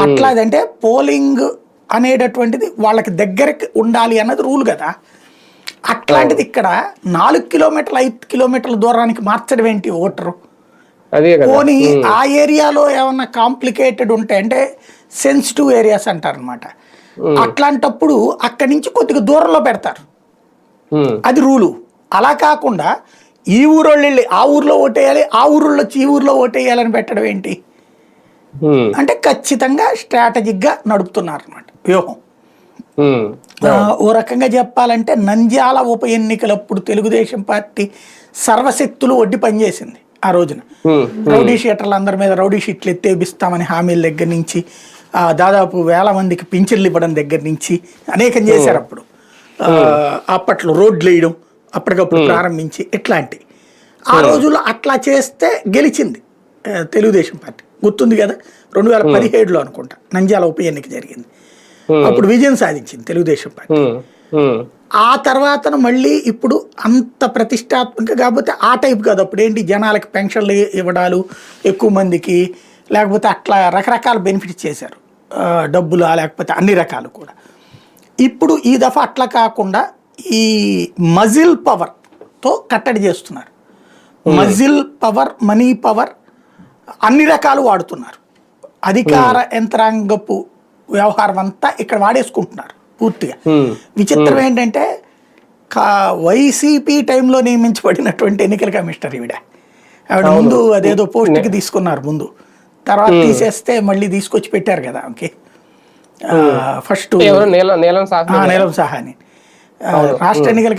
అట్లాదంటే polling అనేటటువంటిది వాళ్ళకి దగ్గరికి ఉండాలి అన్నది రూల్ కదా. అట్లాంటిది ఇక్కడ 4 కిలోమీటర్లు 5 కిలోమీటర్ల దూరానికి మార్చడం ఏంటి ఓటరు? పోనీ ఆ ఏరియాలో ఏమన్నా కాంప్లికేటెడ్ ఉంటే అంటే సెన్సిటివ్ ఏరియాస్ అంటారనమాట. అట్లాంటప్పుడు అక్కడి నుంచి కొద్దిగా దూరంలో పెడతారు, అది రూలు. అలా కాకుండా ఈ ఊరోళ్ళు వెళ్ళి ఆ ఊర్లో ఓటేయాలి, ఆ ఊరోళ్ళు వచ్చి ఈ ఊర్లో ఓటేయాలని పెట్టడం ఏంటి అంటే ఖచ్చితంగా స్ట్రాటజిక్గా నడుపుతున్నారు అనమాట వ్యూహం. ఓ రకంగా చెప్పాలంటే నంద్యాల ఉప ఎన్నికలప్పుడు తెలుగుదేశం పార్టీ సర్వశక్తులు ఒడ్డి పనిచేసింది ఆ రోజున. రౌడీ షీటర్లు అందరి మీద రౌడీ షీట్లు ఎత్తేపిస్తామని హామీల దగ్గర నుంచి దాదాపు 1000 మందికి పింఛన్లు ఇవ్వడం దగ్గర నుంచి అనేకం చేశారు. అప్పుడు అప్పట్లో రోడ్లు వేయడం అప్పటికప్పుడు ప్రారంభించి ఇట్లాంటి ఆ రోజుల్లో అట్లా చేస్తే గెలిచింది తెలుగుదేశం పార్టీ. గుర్తుంది కదా, 2017లో అనుకుంటా నంద్యాల ఉప ఎన్నిక జరిగింది. అప్పుడు విజయం సాధించింది తెలుగుదేశం పార్టీ. ఆ తర్వాత మళ్ళీ ఇప్పుడు అంత ప్రతిష్టాత్మక కాకపోతే ఆ టైప్ కాదు. అప్పుడు ఏంటి, జనాలకి పెన్షన్లు ఇవ్వడాలు ఎక్కువ మందికి, లేకపోతే అట్లా రకరకాల బెనిఫిట్స్ చేశారు, డబ్బులు లేకపోతే అన్ని రకాలు కూడా. ఇప్పుడు ఈ దఫా అట్లా కాకుండా ఈ మజిల్ పవర్తో కట్టడి చేస్తున్నారు. మజిల్ పవర్, మనీ పవర్ అన్ని రకాలు వాడుతున్నారు. అధికార యంత్రాంగపు వ్యవహారం అంతా ఇక్కడ వాడేసుకుంటున్నారు పూర్తిగా. విచిత్రం ఏంటంటే వైసీపీ టైంలో నియమించబడినటువంటి ఎన్నికల కమిషనర్ ఆవిడ ముందు అదేదో పోస్ట్కి తీసుకున్నారు ముందు, తర్వాత తీసేస్తే మళ్ళీ తీసుకొచ్చి పెట్టారు కదా ఓకే. ఫస్ట్ నీలం సాహాని రాష్ట్ర ఎన్నికల